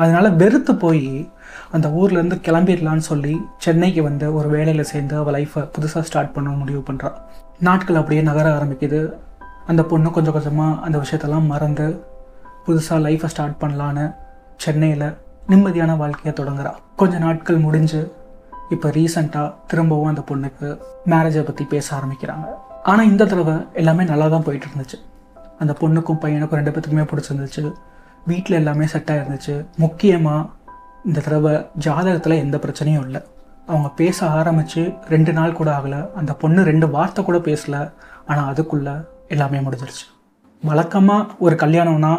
அதனால் வெறுத்து போய் அந்த ஊர்லேருந்து கிளம்பிடலான்னு சொல்லி சென்னைக்கு வந்து ஒரு வேலையில் சேர்ந்து அவள் லைஃப்பை புதுசாக ஸ்டார்ட் பண்ண முடிவு பண்ணுறாள். நாட்கள் அப்படியே நகர ஆரம்பிக்குது. அந்த பொண்ணு கொஞ்சம் கொஞ்சமாக அந்த விஷயத்தெல்லாம் மறந்து புதுசாக லைஃப்பை ஸ்டார்ட் பண்ணலான்னு சென்னையில் நிம்மதியான வாழ்க்கையை தொடங்குறா. கொஞ்சம் நாட்கள் முடிஞ்சு இப்போ ரீசெண்டாக திரும்பவும் அந்த பொண்ணுக்கு மேரேஜை பற்றி பேச ஆரம்பிக்கிறாங்க. ஆனால் இந்த தடவை எல்லாமே நல்லா தான் போயிட்டு இருந்துச்சு. அந்த பொண்ணுக்கும் பையனுக்கும் 2 பேத்துக்குமே பிடிச்சிருந்துச்சு. வீட்டில் எல்லாமே செட்டாக இருந்துச்சு. முக்கியமாக இந்த தடவை ஜாதகத்தில் எந்த பிரச்சனையும் இல்லை. அவங்க பேச ஆரம்பித்து 2 நாள் கூட ஆகலை. அந்த பொண்ணு 2 வார்த்தை கூட பேசலை. ஆனால் அதுக்குள்ளே எல்லாமே முடிஞ்சிருச்சு. வழக்கமாக ஒரு கல்யாணம்னா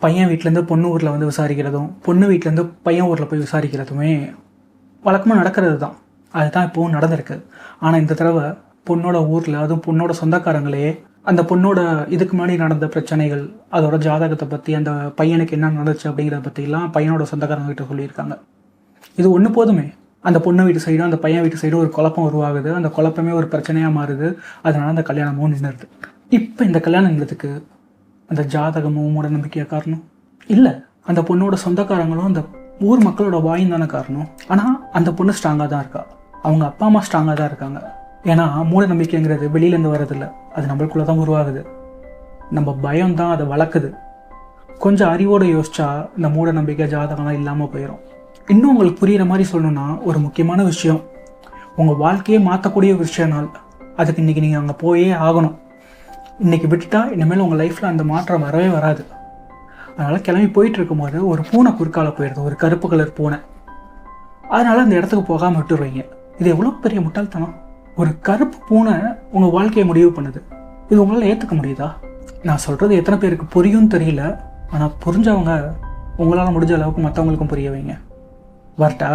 பையன் வீட்டிலேருந்து பொண்ணு ஊரில் வந்து விசாரிக்கிறதும், பொண்ணு வீட்டிலேருந்து பையன் ஊரில் போய் விசாரிக்கிறதுமே வழக்கமாக நடக்கிறது தான். அதுதான் இப்போவும் நடந்திருக்கு. ஆனால் இந்த தடவை பொண்ணோட ஊரில், அதுவும் பொண்ணோட சொந்தக்காரங்களே அந்த பொண்ணோட இதுக்கு முன்னாடி நடந்த பிரச்சனைகள், அதோட ஜாதகத்தை பற்றி, அந்த பையனுக்கு என்ன நடந்துச்சு அப்படிங்கிறத பற்றிலாம் பையனோட சொந்தக்காரங்கிட்ட சொல்லியிருக்காங்க. இது ஒன்று போதுமே. அந்த பொண்ணு வீட்டு சைடும் அந்த பையன் வீட்டு சைடும் ஒரு குழப்பம் உருவாகுது. அந்த குழப்பமே ஒரு பிரச்சனையாக மாறுது. அதனால் அந்த கல்யாணமும் நின்றுது. இப்போ இந்த கல்யாணங்கிறதுக்கு அந்த ஜாதகமும் மூட நம்பிக்கையாக காரணம் இல்லை. அந்த பொண்ணோட சொந்தக்காரங்களும் அந்த ஊர் மக்களோட வாயும் தானே காரணம். ஆனால் அந்த பொண்ணு ஸ்ட்ராங்காக தான் இருக்கா. அவங்க அப்பா அம்மா ஸ்ட்ராங்காக தான் இருக்காங்க. ஏன்னா மூட நம்பிக்கைங்கிறது வெளியிலேருந்து வரதில்லை, அது நம்மளுக்குள்ளே தான் உருவாகுது. நம்ம பயம் தான் அதை வளர்க்குது. கொஞ்சம் அறிவோடு யோசிச்சா இந்த மூட நம்பிக்கை ஜாதகம்லாம் இல்லாமல் போயிடும். இன்னும் உங்களுக்கு புரிகிற மாதிரி சொல்லணுன்னா, ஒரு முக்கியமான விஷயம், உங்கள் வாழ்க்கையே மாற்றக்கூடிய விஷயம்னால் அதுக்கு இன்றைக்கி நீங்கள் அங்கே போயே ஆகணும். இன்றைக்கி விட்டுட்டா இனிமேல் உங்கள் லைஃப்பில் அந்த மாற்றம் வரவே வராது. அதனால் கிளம்பி போயிட்டு இருக்கும்போது ஒரு பூனை குறுக்கால போயிடுது, ஒரு கருப்பு கலர் பூனை. அதனால் அந்த இடத்துக்கு போகாமல் விட்டுருவீங்க. இது எவ்வளோ பெரிய முட்டாள்தனம். ஒரு கருப்பு பூனை உங்கள் வாழ்க்கையை முடிவு பண்ணுது. இது உங்களால் ஏற்றுக்க முடியுதா? நான் சொல்கிறது எத்தனை பேருக்கு புரியும் தெரியல. ஆனால் புரிஞ்சவங்க உங்களால் முடிஞ்ச அளவுக்கு மற்றவங்களுக்கும் புரிய வைங்க. வரட்டா?